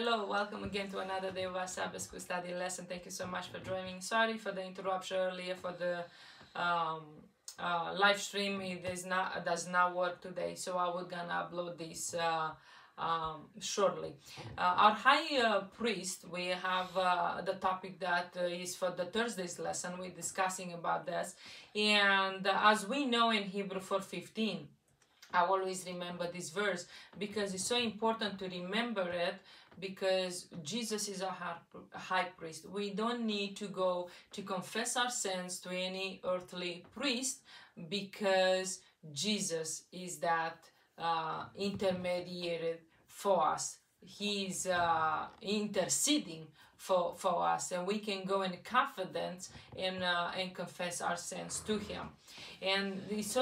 Hello, welcome again to another day of our Sabbath school study lesson. Thank you so much for joining. Sorry for the interruption earlier for the live stream. It does not work today, so I will gonna upload this shortly. Our high priest, we have the topic that is for the Thursday's lesson. We're discussing about this, and as we know in Hebrew 4:15. I always remember this verse because it's so important to remember it, because Jesus is our high priest. We don't need to go to confess our sins to any earthly priest, because Jesus is that intermediary for us. He's interceding for us, and we can go in confidence and confess our sins to him. And it's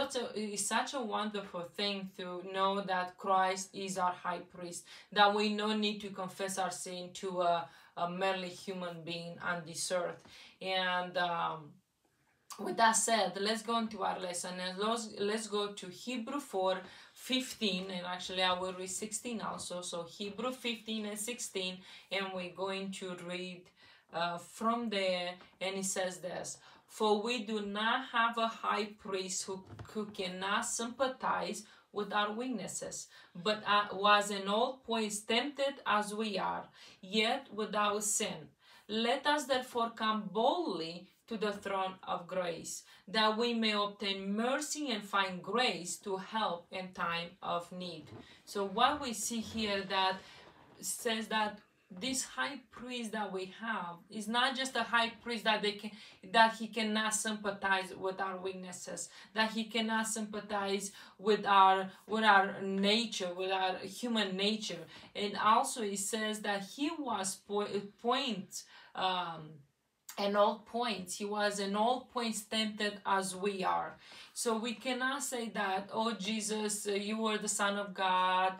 such a wonderful thing to know that Christ is our high priest, that we don't need to confess our sin to a merely human being on this earth. And with that said, let's go into our lesson, and let's go to Hebrew 4:15, and actually I will read 16 also. So Hebrew 15 and 16, and we're going to read from there, and it says this: "For we do not have a high priest who cannot sympathize with our weaknesses, but was in all points tempted as we are, yet without sin. Let us therefore come boldly to the throne of grace, that we may obtain mercy and find grace to help in time of need." So what we see here that says that this high priest that we have is not just a high priest that he cannot sympathize with our weaknesses, that he cannot sympathize with our nature, with our human nature. And also it says that he was in all points. He was in all points tempted as we are. So we cannot say that, oh Jesus, you were the Son of God,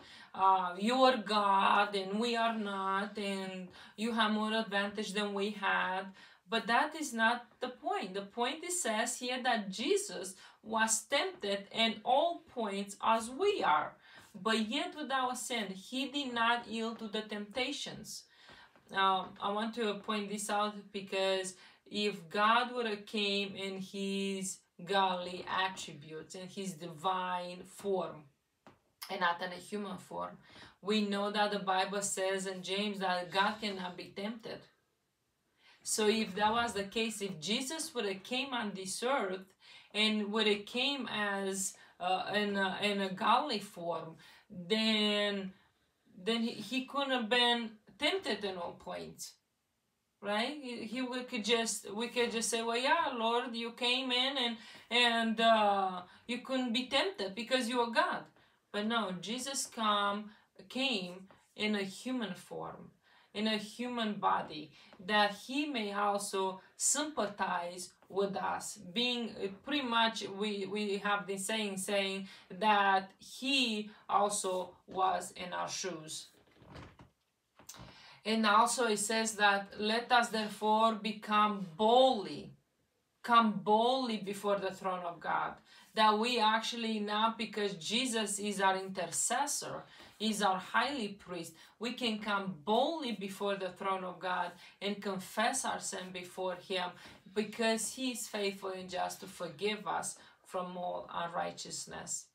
you are God and we are not, and you have more advantage than we had. But that is not the point. The point is says here that Jesus was tempted in all points as we are, but yet without sin. He did not yield to the temptations. I want to point this out, because if God would have came in his godly attributes, in his divine form, and not in a human form, we know that the Bible says in James that God cannot be tempted. So if that was the case, if Jesus would have came on this earth and would have came as in a godly form, then he couldn't have been tempted in all points, right? We could just say, well, yeah, Lord, you came in and you couldn't be tempted because you are God. But no, Jesus came in a human form, in a human body, that he may also sympathize with us, being pretty much, we have been saying that he also was in our shoes. And also it says that let us therefore come boldly before the throne of God. That we actually now, because Jesus is our intercessor, is our high priest, we can come boldly before the throne of God and confess our sin before him, because he is faithful and just to forgive us from all unrighteousness.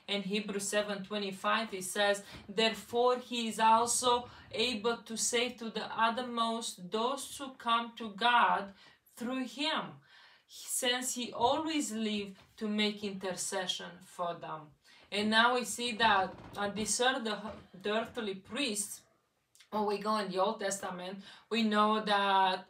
In Hebrews 7:25 it says, "Therefore he is also able to save to the uttermost those who come to God through him, since he always lives to make intercession for them." And now we see that on this earth, the earthly priests, when we go in the Old Testament, we know that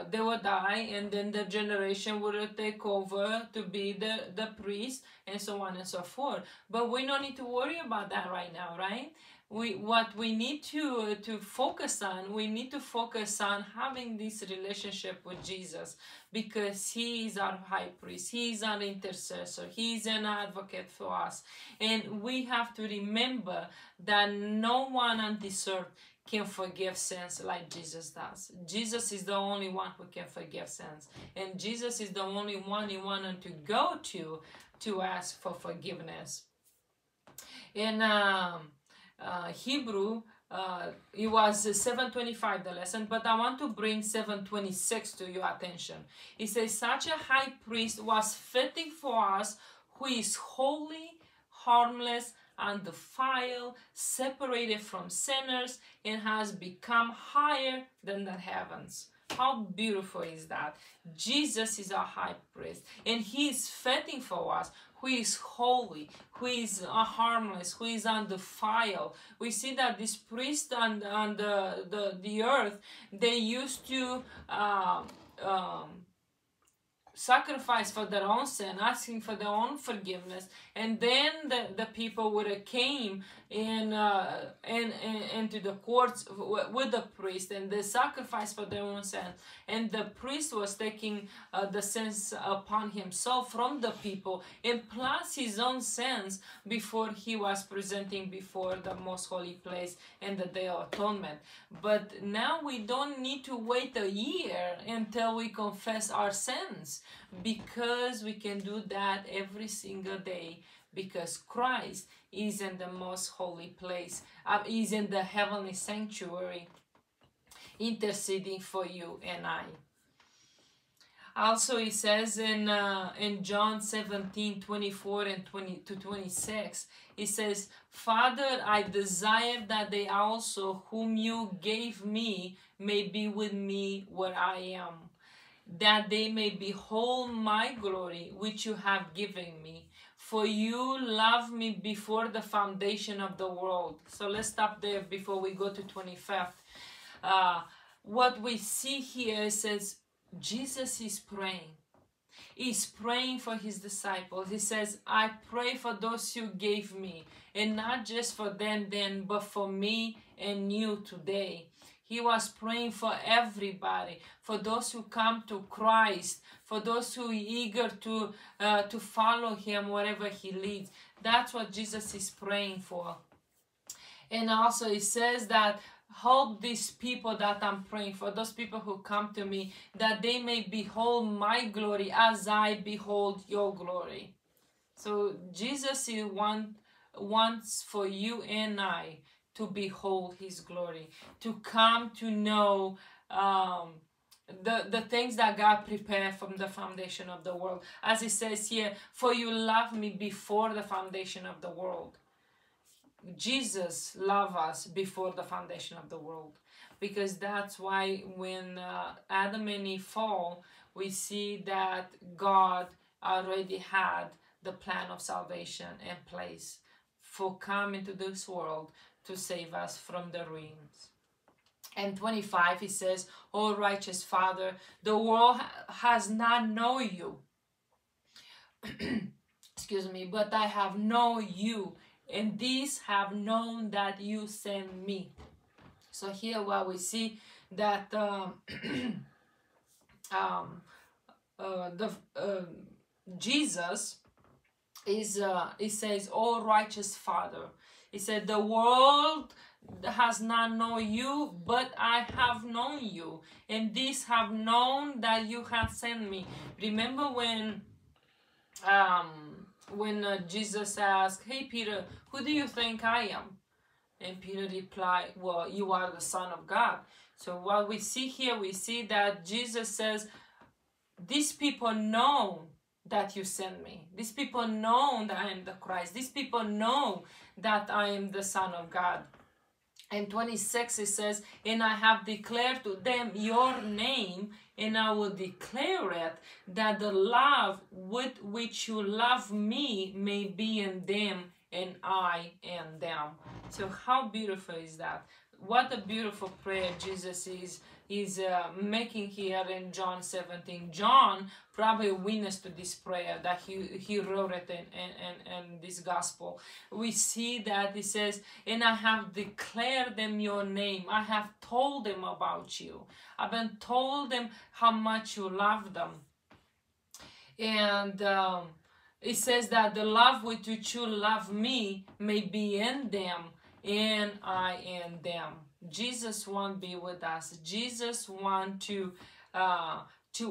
they would die, and then the generation would take over to be the priest, and so on and so forth. But we don't need to worry about that right now, right? What we need to focus on, we need to focus on having this relationship with Jesus, because he is our high priest, he is our intercessor, he is an advocate for us. And we have to remember that no one on this earth can forgive sins like Jesus does. Jesus is the only one who can forgive sins, and Jesus is the only one you wanted to go to ask for forgiveness. In Hebrew it was 7:25 the lesson, but I want to bring 7:26 to your attention. It says, such a high priest was fitting for us, who is holy, harmless, undefiled, separated from sinners, and has become higher than the heavens. How beautiful is that? Jesus is our high priest, and he is fitting for us, who is holy, who is harmless, who is undefiled. We see that this priest on the earth, they used to sacrifice for their own sin, asking for their own forgiveness, and then the people would have came into the courts with the priest, and they sacrificed for their own sin, and the priest was taking the sins upon himself from the people, and plus his own sins, before he was presenting before the most holy place and the Day of Atonement. But now we don't need to wait a year until we confess our sins, because we can do that every single day, because Christ is in the most holy place, is in the heavenly sanctuary, interceding for you and I. Also, it says in John 17:24 and 20-26, it says, Father, I desire that they also whom you gave me may be with me where I am, that they may behold my glory which you have given me. For you loved me before the foundation of the world. So let's stop there before we go to 25th. What we see here says Jesus is praying. He's praying for his disciples. He says, I pray for those you gave me, and not just for them then, but for me and you today. He was praying for everybody, for those who come to Christ, for those who are eager to follow him wherever he leads. That's what Jesus is praying for. And also it says that help these people that I'm praying for, those people who come to me, that they may behold my glory as I behold your glory. So Jesus wants for you and I to behold his glory, to come to know the things that God prepared from the foundation of the world. As it says here, for you loved me before the foundation of the world. Jesus loved us before the foundation of the world, because that's why when Adam and Eve fall, we see that God already had the plan of salvation in place for coming to this world to save us from the ruins. And 25, he says, O righteous Father, the world has not known you. Excuse me, but I have known you, and these have known that you sent me. So here what we see that Jesus is, it says, O righteous Father. He said, the world has not known you, but I have known you, and these have known that you have sent me. Remember when Jesus asked, hey Peter, who do you think I am? And Peter replied, well, you are the Son of God. So what we see here, we see that Jesus says, these people know that you sent me. These people know that I am the Christ. These people know that I am the Son of God. And 26 it says, and I have declared to them your name, and I will declare it, that the love with which you love me may be in them, and I in them. So how beautiful is that? What a beautiful prayer Jesus is making here in John 17. John probably witnessed to this prayer that he wrote it in this gospel. We see that he says, and I have declared them your name. I have told them about you. I've been told them how much you love them. And it says that the love with which you love me may be in them, and I in them. Jesus won't be with us. Jesus wants to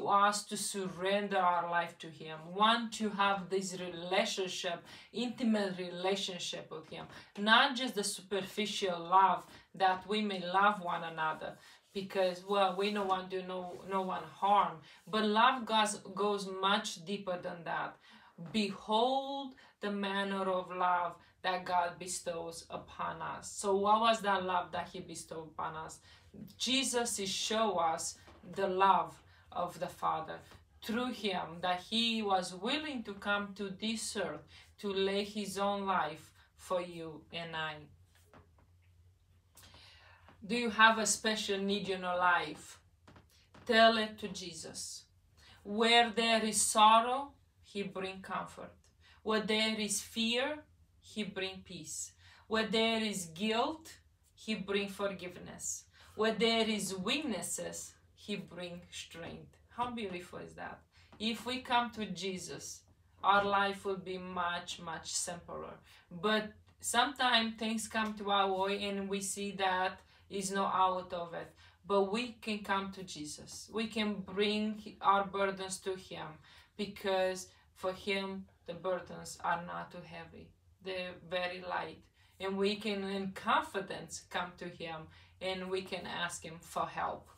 us to surrender our life to him, want to have this relationship, intimate relationship with him, not just the superficial love that we may love one another, because, well, we don't want to do no one harm. But love goes much deeper than that. Behold the manner of love that God bestows upon us. So what was that love that he bestowed upon us? Jesus is show us the love of the Father through him, that he was willing to come to this earth to lay his own life for you and I. Do you have a special need in your life? Tell it to Jesus. Where there is sorrow, he brings comfort. Where there is fear, he brings peace. Where there is guilt, he brings forgiveness. Where there is weaknesses, he brings strength. How beautiful is that? If we come to Jesus, our life will be much, much simpler. But sometimes things come to our way and we see that is not out of it. But we can come to Jesus. We can bring our burdens to him, because for him the burdens are not too heavy. They're very light. And we can in confidence come to him and we can ask him for help.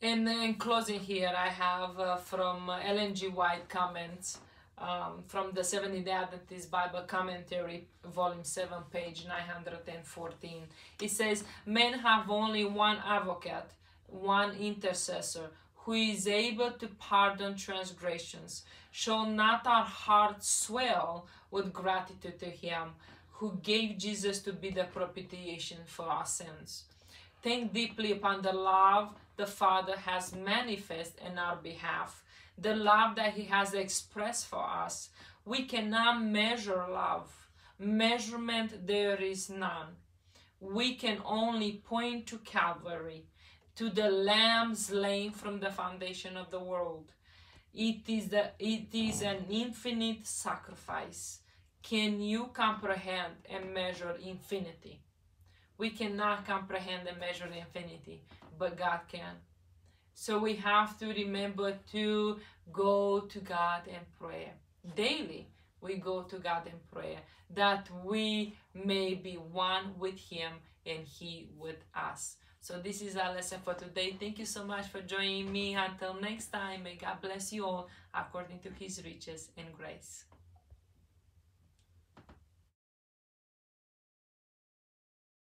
And in closing here, I have from Ellen G. White comments from the Seventh-day Adventist Bible Commentary, Volume 7, page 914. It says, men have only one advocate, one intercessor, who is able to pardon transgressions. Shall not our hearts swell with gratitude to him, who gave Jesus to be the propitiation for our sins? Think deeply upon the love the Father has manifested in our behalf, the love that he has expressed for us. We cannot measure love. Measurement there is none. We can only point to Calvary, to the Lamb slain from the foundation of the world. It is an infinite sacrifice. Can you comprehend and measure infinity? We cannot comprehend and measure infinity, but God can. So we have to remember to go to God in prayer. Daily we go to God in prayer, that we may be one with him and he with us. So this is our lesson for today. Thank you so much for joining me. Until next time, may God bless you all according to his riches and grace.